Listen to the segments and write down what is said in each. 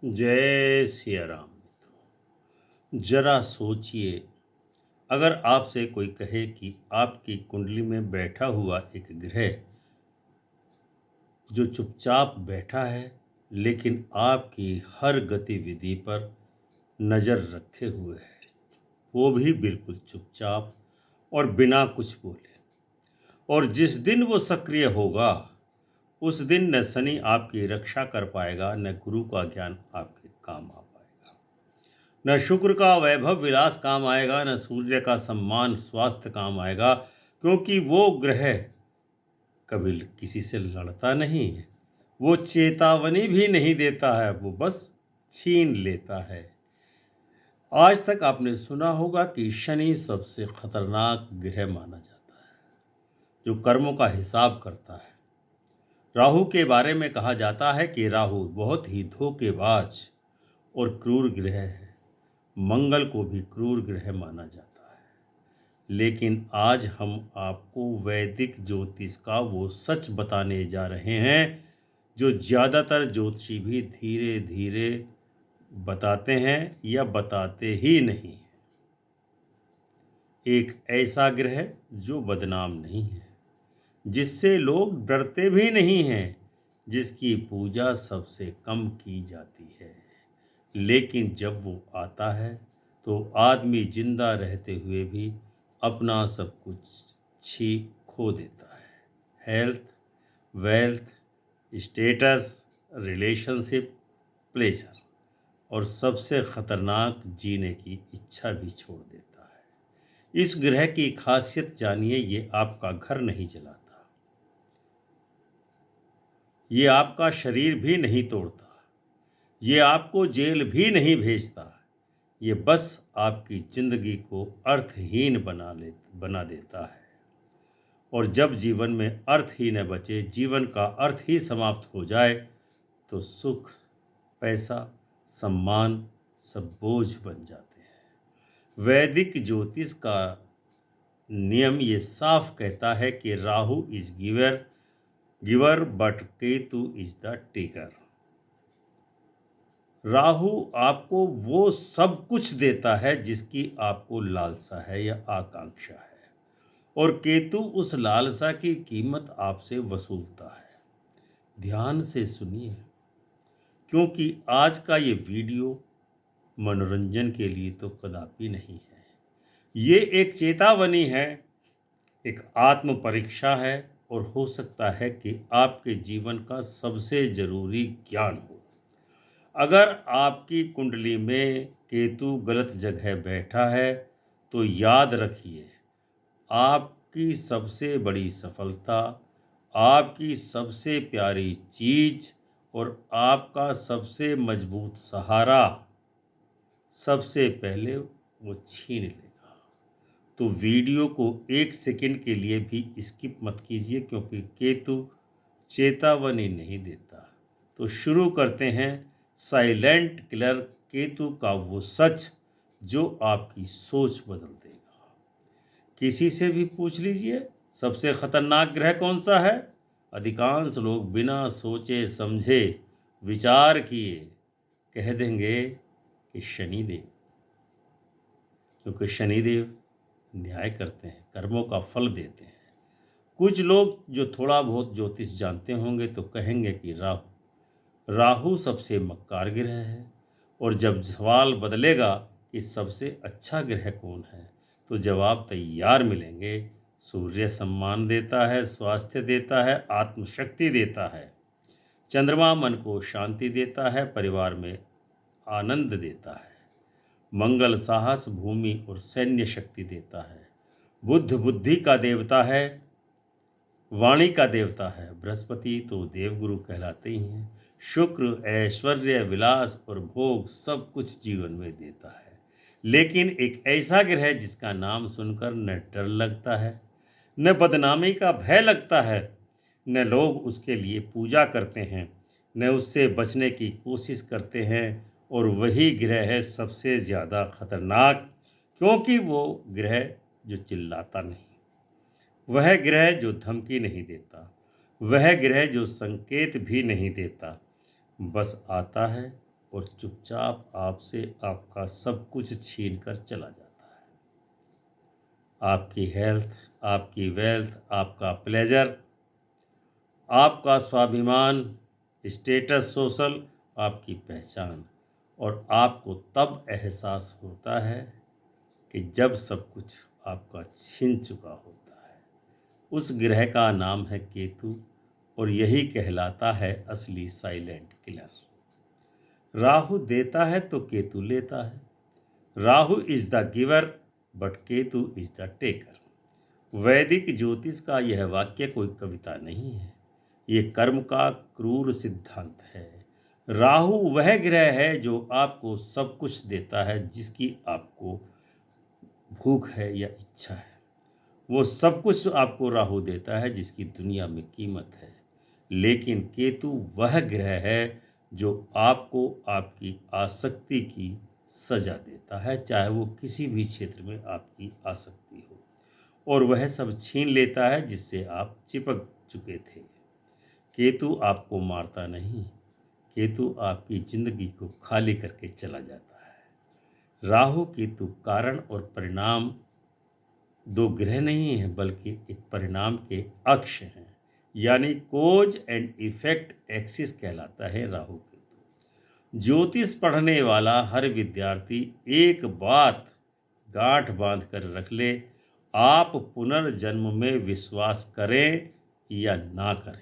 जय सिया राम। जरा सोचिए, अगर आपसे कोई कहे कि आपकी कुंडली में बैठा हुआ एक ग्रह जो चुपचाप बैठा है लेकिन आपकी हर गतिविधि पर नज़र रखे हुए है, वो भी बिल्कुल चुपचाप और बिना कुछ बोले। और जिस दिन वो सक्रिय होगा, उस दिन न शनि आपकी रक्षा कर पाएगा, न गुरु का ज्ञान आपके काम आ पाएगा, न शुक्र का वैभव विलास काम आएगा, न सूर्य का सम्मान स्वास्थ्य काम आएगा, क्योंकि वो ग्रह कभी किसी से लड़ता नहीं है, वो चेतावनी भी नहीं देता है, वो बस छीन लेता है। आज तक आपने सुना होगा कि शनि सबसे खतरनाक ग्रह माना जाता है, जो कर्मों का हिसाब करता है। राहु के बारे में कहा जाता है कि राहु बहुत ही धोखेबाज और क्रूर ग्रह है। मंगल को भी क्रूर ग्रह माना जाता है। लेकिन आज हम आपको वैदिक ज्योतिष का वो सच बताने जा रहे हैं जो ज़्यादातर ज्योतिषी भी धीरे धीरे बताते हैं या बताते ही नहीं। एक ऐसा ग्रह जो बदनाम नहीं है, जिससे लोग डरते भी नहीं हैं, जिसकी पूजा सबसे कम की जाती है, लेकिन जब वो आता है तो आदमी जिंदा रहते हुए भी अपना सब कुछ खो देता है। Health, wealth, status, relationship, pleasure और सबसे खतरनाक जीने की इच्छा भी छोड़ देता है। इस ग्रह की खासियत जानिए, ये आपका घर नहीं जलाता, ये आपका शरीर भी नहीं तोड़ता, ये आपको जेल भी नहीं भेजता, ये बस आपकी जिंदगी को अर्थहीन बना देता है। और जब जीवन में अर्थ ही न बचे, जीवन का अर्थ ही समाप्त हो जाए, तो सुख, पैसा, सम्मान सब बोझ बन जाते हैं। वैदिक ज्योतिष का नियम ये साफ कहता है कि Rahu is giver but Ketu is the taker. Rahu आपको वो सब कुछ देता है जिसकी आपको लालसा है या आकांक्षा है, और केतु उस लालसा की कीमत आपसे वसूलता है। ध्यान से सुनिए, क्योंकि आज का ये वीडियो मनोरंजन के लिए तो कदापि नहीं है। ये एक चेतावनी है, एक आत्म परीक्षा है, और हो सकता है कि आपके जीवन का सबसे जरूरी ज्ञान हो। अगर आपकी कुंडली में केतु गलत जगह बैठा है, तो याद रखिए, आपकी सबसे बड़ी सफलता, आपकी सबसे प्यारी चीज और आपका सबसे मजबूत सहारा सबसे पहले वो छीन लेगा। तो वीडियो को एक सेकंड के लिए भी स्किप मत कीजिए, क्योंकि केतु चेतावनी नहीं देता। तो शुरू करते हैं साइलेंट किलर केतु का वो सच जो आपकी सोच बदल देगा। किसी से भी पूछ लीजिए, सबसे खतरनाक ग्रह कौन सा है? अधिकांश लोग बिना सोचे समझे विचार किए कह देंगे कि शनिदेव, क्योंकि शनिदेव न्याय करते हैं, कर्मों का फल देते हैं। कुछ लोग जो थोड़ा बहुत ज्योतिष जानते होंगे तो कहेंगे कि राहु सबसे मक्कार ग्रह है। और जब सवाल बदलेगा कि सबसे अच्छा ग्रह कौन है, तो जवाब तैयार मिलेंगे। सूर्य सम्मान देता है, स्वास्थ्य देता है, आत्मशक्ति देता है। चंद्रमा मन को शांति देता है, परिवार में आनंद देता है। मंगल साहस, भूमि और सैन्य शक्ति देता है। बुद्ध बुद्धि का देवता है, वाणी का देवता है। बृहस्पति तो देवगुरु कहलाते ही हैं। शुक्र ऐश्वर्य, विलास और भोग सब कुछ जीवन में देता है। लेकिन एक ऐसा ग्रह जिसका नाम सुनकर न डर लगता है, न बदनामी का भय लगता है, न लोग उसके लिए पूजा करते हैं, न उससे बचने की कोशिश करते हैं, और वही ग्रह है सबसे ज़्यादा खतरनाक, क्योंकि वो ग्रह जो चिल्लाता नहीं, वह ग्रह जो धमकी नहीं देता, वह ग्रह जो संकेत भी नहीं देता, बस आता है और चुपचाप आपसे आपका सब कुछ छीन कर चला जाता है। आपकी हेल्थ, आपकी वेल्थ, आपका प्लेजर, आपका स्वाभिमान, स्टेटस सोशल, आपकी पहचान। और आपको तब एहसास होता है कि जब सब कुछ आपका छीन चुका होता है। उस ग्रह का नाम है केतु और यही कहलाता है असली साइलेंट किलर। राहु देता है तो केतु लेता है। Rahu is the giver but Ketu is the taker. वैदिक ज्योतिष का यह वाक्य कोई कविता नहीं है, ये कर्म का क्रूर सिद्धांत है। राहु वह ग्रह है जो आपको सब कुछ देता है जिसकी आपको भूख है या इच्छा है। वो सब कुछ आपको राहु देता है जिसकी दुनिया में कीमत है। लेकिन केतु वह ग्रह है जो आपको आपकी आसक्ति की सजा देता है, चाहे वो किसी भी क्षेत्र में आपकी आसक्ति हो, और वह सब छीन लेता है जिससे आप चिपक चुके थे। केतु आपको मारता नहीं, केतु आपकी जिंदगी को खाली करके चला जाता है। राहु केतु कारण और परिणाम दो ग्रह नहीं है बल्कि एक परिणाम के अक्ष हैं, यानी कोज एंड इफेक्ट एक्सिस कहलाता है राहु केतु। ज्योतिष पढ़ने वाला हर विद्यार्थी एक बात गांठ बांध कर रख ले, आप पुनर्जन्म में विश्वास करें या ना करें,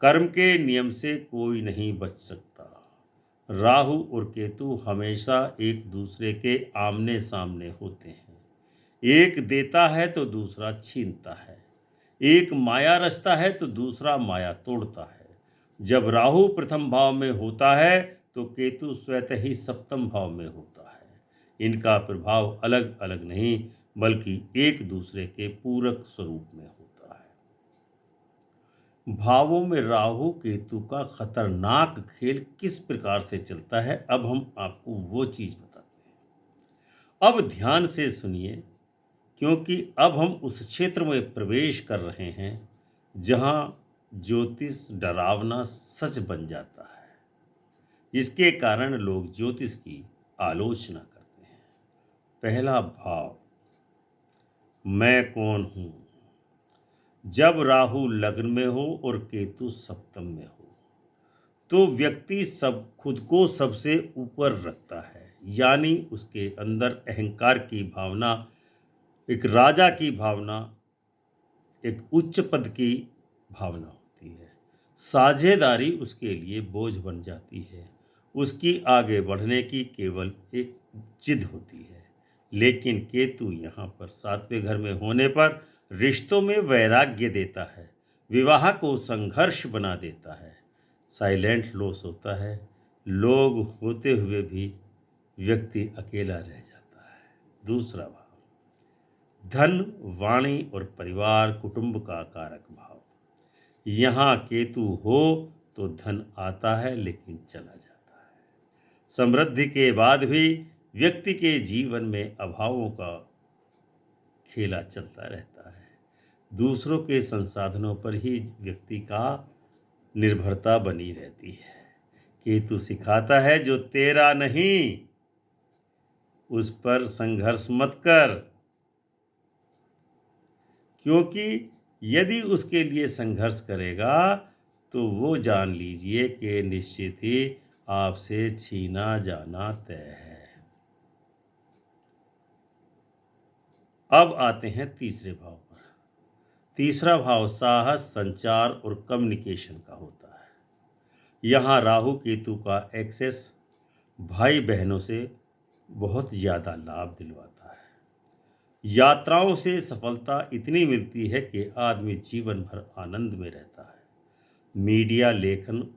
कर्म के नियम से कोई नहीं बच सकता। राहु और केतु हमेशा एक दूसरे के आमने सामने होते हैं। एक देता है तो दूसरा छीनता है, एक माया रचता है तो दूसरा माया तोड़ता है। जब राहु प्रथम भाव में होता है तो केतु स्वतः ही सप्तम भाव में होता है। इनका प्रभाव अलग अलग नहीं बल्कि एक दूसरे के पूरक स्वरूप में होता है। भावों में राहु केतु का खतरनाक खेल किस प्रकार से चलता है, अब हम आपको वो चीज बताते हैं। अब ध्यान से सुनिए, क्योंकि अब हम उस क्षेत्र में प्रवेश कर रहे हैं जहां ज्योतिष डरावना सच बन जाता है, जिसके कारण लोग ज्योतिष की आलोचना करते हैं। पहला भाव, मैं कौन हूं। जब राहु लग्न में हो और केतु सप्तम में हो तो व्यक्ति सब खुद को सबसे ऊपर रखता है, यानी उसके अंदर अहंकार की भावना, एक राजा की भावना, एक उच्च पद की भावना होती है। साझेदारी उसके लिए बोझ बन जाती है, उसकी आगे बढ़ने की केवल एक जिद होती है। लेकिन केतु यहाँ पर सातवें घर में होने पर रिश्तों में वैराग्य देता है, विवाह को संघर्ष बना देता है, साइलेंट लॉस होता है, लोग होते हुए भी व्यक्ति अकेला रह जाता है। दूसरा भाव, धन, वाणी और परिवार कुटुंब का कारक भाव। यहाँ केतु हो तो धन आता है लेकिन चला जाता है। समृद्धि के बाद भी व्यक्ति के जीवन में अभावों का खेला चलता रहता है। दूसरों के संसाधनों पर ही व्यक्ति का निर्भरता बनी रहती है। केतु सिखाता है जो तेरा नहीं उस पर संघर्ष मत कर, क्योंकि यदि उसके लिए संघर्ष करेगा तो वो जान लीजिए कि निश्चित ही आपसे छीना जाना तय है। अब आते हैं तीसरे भाव पर। तीसरा भाव साहस, संचार और कम्युनिकेशन का होता है। यहाँ राहु केतु का एक्सेस भाई बहनों से बहुत ज़्यादा लाभ दिलवाता है। यात्राओं से सफलता इतनी मिलती है कि आदमी जीवन भर आनंद में रहता है। मीडिया लेखन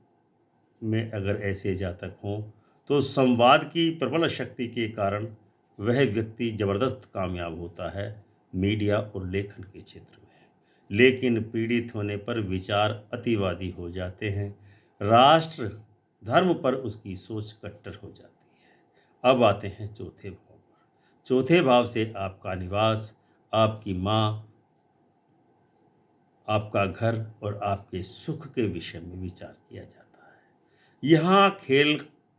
में अगर ऐसे जातक हों तो संवाद की प्रबल शक्ति के कारण वह व्यक्ति जबरदस्त कामयाब होता है मीडिया और लेखन के क्षेत्र में। लेकिन पीड़ित होने पर विचार अतिवादी हो जाते हैं, राष्ट्र धर्म पर उसकी सोच कट्टर हो जाती है। अब आते हैं चौथे भाव पर। चौथे भाव से आपका निवास, आपकी माँ, आपका घर और आपके सुख के विषय में विचार किया जाता है। यहाँ खेल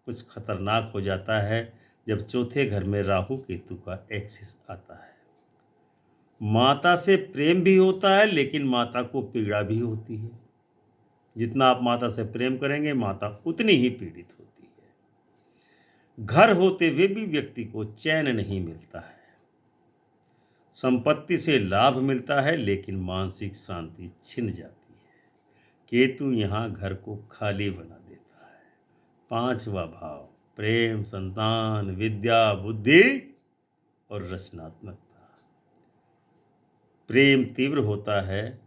कुछ खतरनाक हो जाता है जब चौथे घर में राहु केतु का एक्सिस आता है। माता से प्रेम भी होता है, लेकिन माता को पीड़ा भी होती है। जितना आप माता से प्रेम करेंगे, माता उतनी ही पीड़ित होती है। घर होते हुए भी व्यक्ति को चैन नहीं मिलता है। संपत्ति से लाभ मिलता है, लेकिन मानसिक शांति छिन जाती है। केतु यहाँ घर को खाली बना देता है। पांचवा भाव प्रेम, संतान, विद्या, बुद्धि और रचनात्मकता। प्रेम तीव्र होता है,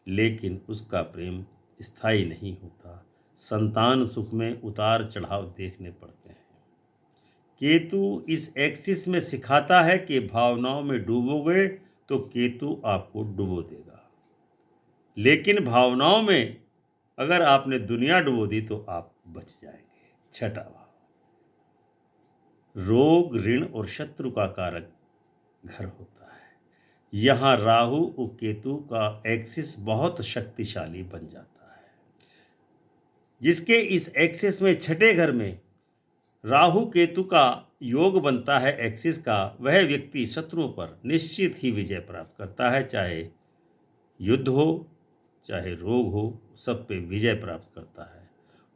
लेकिन उसका प्रेम स्थायी नहीं होता। संतान सुख में उतार चढ़ाव देखने पड़ते हैं। केतु इस एक्सिस में सिखाता है कि भावनाओं में डूबोगे तो केतु आपको डुबो देगा, लेकिन भावनाओं में अगर आपने दुनिया डुबो दी तो आप बच जाएंगे। छठा भाव रोग, ऋण और शत्रु का कारक घर होता है। यहाँ राहु और केतु का एक्सिस बहुत शक्तिशाली बन जाता है। जिसके इस एक्सिस में छठे घर में राहु केतु का योग बनता है एक्सिस का, वह व्यक्ति शत्रुओं पर निश्चित ही विजय प्राप्त करता है। चाहे युद्ध हो, चाहे रोग हो, सब पे विजय प्राप्त करता है।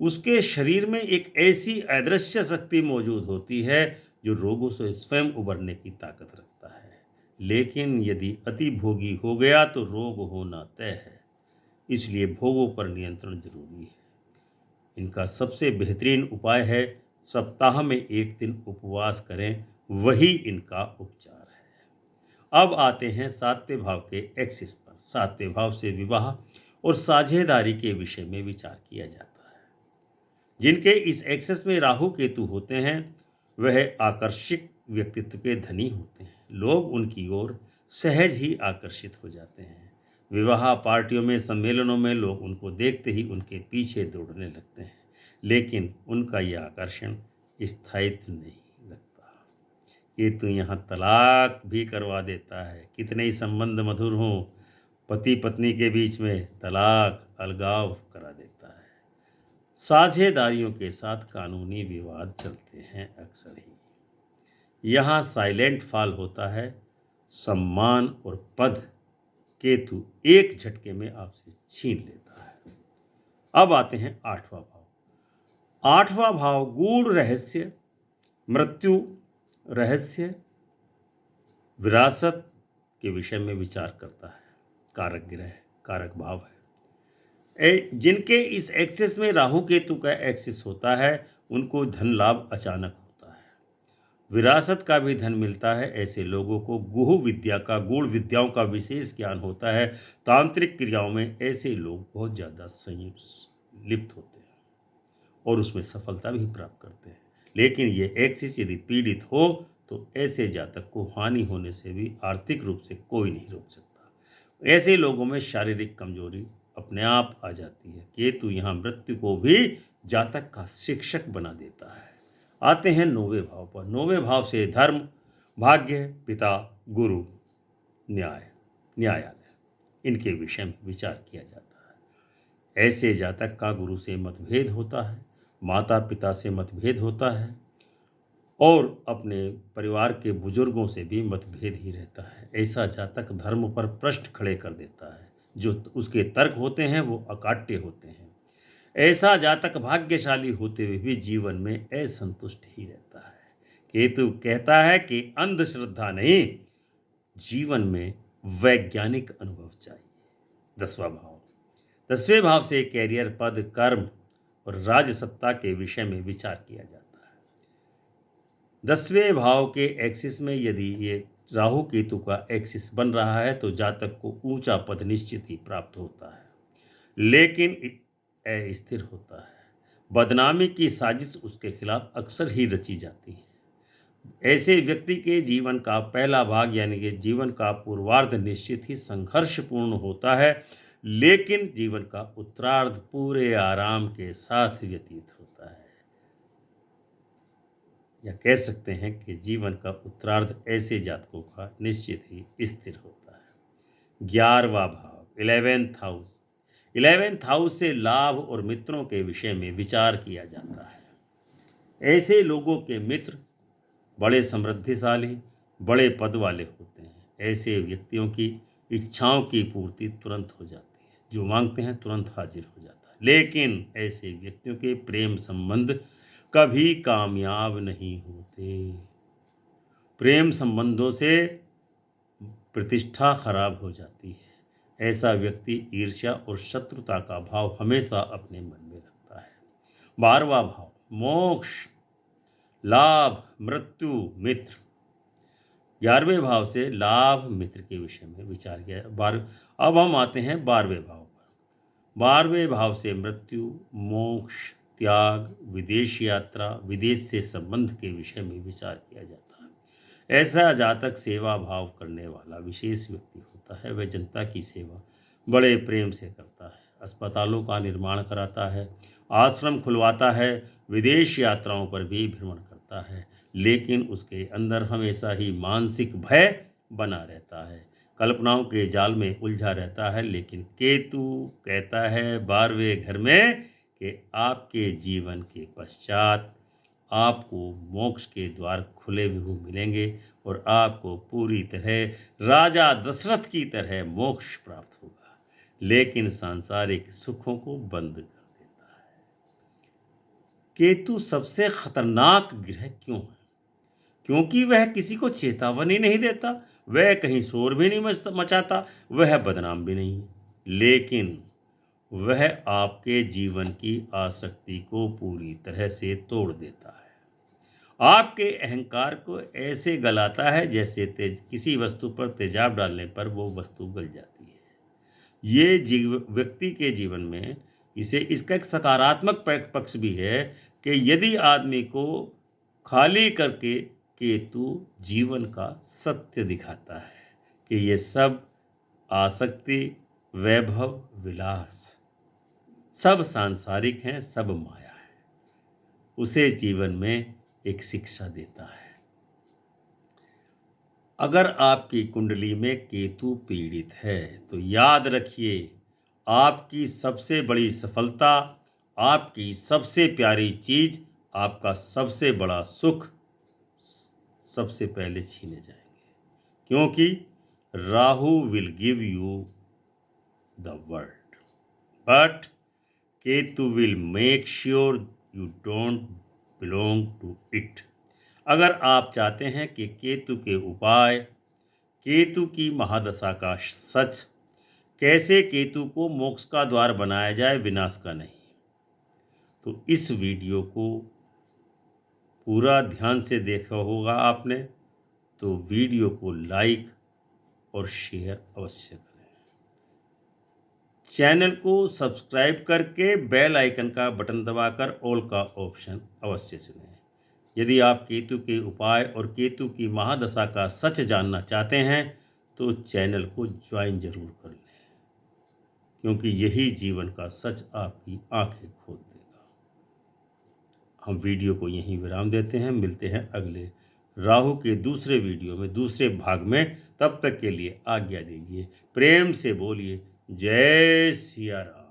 उसके शरीर में एक ऐसी अदृश्य शक्ति मौजूद होती है जो रोगों से स्वयं उबरने की ताकत रखता है। लेकिन यदि अति भोगी हो गया तो रोग होना तय है। इसलिए भोगों पर नियंत्रण जरूरी है। इनका सबसे बेहतरीन उपाय है सप्ताह में एक दिन उपवास करें, वही इनका उपचार है। अब आते हैं सातवें भाव के एक्सिस पर। सातवें भाव से विवाह और साझेदारी के विषय में विचार किया जाता है। जिनके इस एक्सिस में राहु केतु होते हैं, वह आकर्षक व्यक्तित्व के धनी होते हैं। लोग उनकी ओर सहज ही आकर्षित हो जाते हैं। विवाह पार्टियों में, सम्मेलनों में लोग उनको देखते ही उनके पीछे दौड़ने लगते हैं, लेकिन उनका यह आकर्षण स्थायित्व नहीं रखता। केतु यहाँ तलाक भी करवा देता है। कितने ही संबंध मधुर हों, पति पत्नी के बीच में तलाक, अलगाव करा देता है। साझेदारियों के साथ कानूनी विवाद चलते हैं अक्सर ही। यहाँ साइलेंट फॉल होता है। सम्मान और पद केतु एक झटके में आपसे छीन लेता है। अब आते हैं आठवां भाव। आठवां भाव गूढ़ रहस्य, मृत्यु रहस्य, विरासत के विषय में विचार करता है। कारक ग्रह, कारक भाव है। जिनके इस एक्सिस में राहु केतु का एक्सिस होता है, उनको धन लाभ अचानक होता है। विरासत का भी धन मिलता है। ऐसे लोगों को गूढ़ विद्याओं का विशेष ज्ञान होता है। तांत्रिक क्रियाओं में ऐसे लोग बहुत ज़्यादा लिप्त होते हैं और उसमें सफलता भी प्राप्त करते हैं। लेकिन ये एक्सिस यदि पीड़ित हो तो ऐसे जातक को हानि होने से भी आर्थिक रूप से कोई नहीं रोक सकता। ऐसे लोगों में शारीरिक कमजोरी अपने आप आ जाती है। केतु यहाँ मृत्यु को भी जातक का शिक्षक बना देता है। आते हैं नौवें भाव पर। नौवें भाव से धर्म, भाग्य, पिता, गुरु, न्यायालय, इनके विषय में विचार किया जाता है। ऐसे जातक का गुरु से मतभेद होता है, माता पिता से मतभेद होता है और अपने परिवार के बुजुर्गों से भी मतभेद ही रहता है। ऐसा जातक धर्म पर प्रश्न खड़े कर देता है। जो उसके तर्क होते हैं वो अकाट्य होते हैं। ऐसा जातक भाग्यशाली होते हुए भी जीवन में असंतुष्ट ही रहता है। केतु कहता है कि अंधश्रद्धा नहीं, जीवन में वैज्ञानिक अनुभव चाहिए। 10वां भाव। 10वें भाव से कैरियर, पद, कर्म और राजसत्ता के विषय में विचार किया जाता है। 10वें भाव के एक्सिस में यदि ये राहु केतु का एक्सिस बन रहा है तो जातक को ऊंचा पद निश्चित ही प्राप्त होता है, लेकिन अस्थिर होता है। बदनामी की साजिश उसके खिलाफ अक्सर ही रची जाती है। ऐसे व्यक्ति के जीवन का पहला भाग यानी कि जीवन का पूर्वार्ध निश्चित ही संघर्षपूर्ण होता है, लेकिन जीवन का उत्तरार्ध पूरे आराम के साथ व्यतीत होता है। या कह सकते हैं कि जीवन का उत्तरार्ध ऐसे जातकों का निश्चित ही स्थिर होता है। 11वां भाव, 11th हाउस। 11th हाउस से लाभ और मित्रों के विषय में विचार किया जाता है। ऐसे लोगों के मित्र बड़े समृद्धिशाली, बड़े पद वाले होते हैं। ऐसे व्यक्तियों की इच्छाओं की पूर्ति तुरंत हो जाती है, जो मांगते हैं तुरंत हाजिर हो जाता है। लेकिन ऐसे व्यक्तियों के प्रेम संबंध कभी कामयाब नहीं होते। प्रेम संबंधों से प्रतिष्ठा खराब हो जाती है। ऐसा व्यक्ति ईर्ष्या और शत्रुता का भाव हमेशा अपने मन में रखता है। 12वां भाव मोक्ष, लाभ, मृत्यु, मित्र। 11वें भाव से लाभ मित्र के विषय में विचार किया। अब हम आते हैं 12वें भाव पर। 12वें भाव से मृत्यु, मोक्ष, त्याग, विदेश यात्रा, विदेश से संबंध के विषय में विचार किया जाता है। ऐसा जातक सेवा भाव करने वाला विशेष व्यक्ति होता है। वह जनता की सेवा बड़े प्रेम से करता है, अस्पतालों का निर्माण कराता है, आश्रम खुलवाता है, विदेश यात्राओं पर भी भ्रमण करता है। लेकिन उसके अंदर हमेशा ही मानसिक भय बना रहता है, कल्पनाओं के जाल में उलझा रहता है। लेकिन केतु कहता है 12वें घर में कि आपके जीवन के पश्चात आपको मोक्ष के द्वार खुले हुए मिलेंगे और आपको पूरी तरह राजा दशरथ की तरह मोक्ष प्राप्त होगा। लेकिन सांसारिक सुखों को बंद कर देता है। केतु सबसे खतरनाक ग्रह क्यों है? क्योंकि वह किसी को चेतावनी नहीं देता, वह कहीं शोर भी नहीं मचाता, वह बदनाम भी नहीं, लेकिन वह आपके जीवन की आसक्ति को पूरी तरह से तोड़ देता है। आपके अहंकार को ऐसे गलाता है जैसे किसी वस्तु पर तेजाब डालने पर वो वस्तु गल जाती है। ये व्यक्ति के जीवन में इसका एक सकारात्मक पक्ष भी है कि यदि आदमी को खाली करके केतु जीवन का सत्य दिखाता है कि ये सब आसक्ति, वैभव, विलास सब सांसारिक हैं, सब माया है, उसे जीवन में एक शिक्षा देता है। अगर आपकी कुंडली में केतु पीड़ित है तो याद रखिए, आपकी सबसे बड़ी सफलता, आपकी सबसे प्यारी चीज, आपका सबसे बड़ा सुख सबसे पहले छीने जाएंगे। क्योंकि Rahu will give you the world but Ketu will make sure you don't belong to it. अगर आप चाहते हैं कि केतु के उपाय, केतु की महादशा का सच, कैसे केतु को मोक्ष का द्वार बनाया जाए, विनाश का नहीं, तो इस वीडियो को पूरा ध्यान से देखा होगा आपने, तो वीडियो को लाइक और शेयर अवश्य करें। चैनल को सब्सक्राइब करके बेल आइकन का बटन दबाकर ऑल का ऑप्शन अवश्य चुनें। यदि आप केतु के उपाय और केतु की महादशा का सच जानना चाहते हैं तो चैनल को ज्वाइन जरूर कर लें, क्योंकि यही जीवन का सच आपकी आंखें खोल देगा। हम वीडियो को यहीं विराम देते हैं, मिलते हैं अगले राहु के दूसरे वीडियो में, दूसरे भाग में। तब तक के लिए आज्ञा दीजिए। प्रेम से बोलिए जय सिया राम।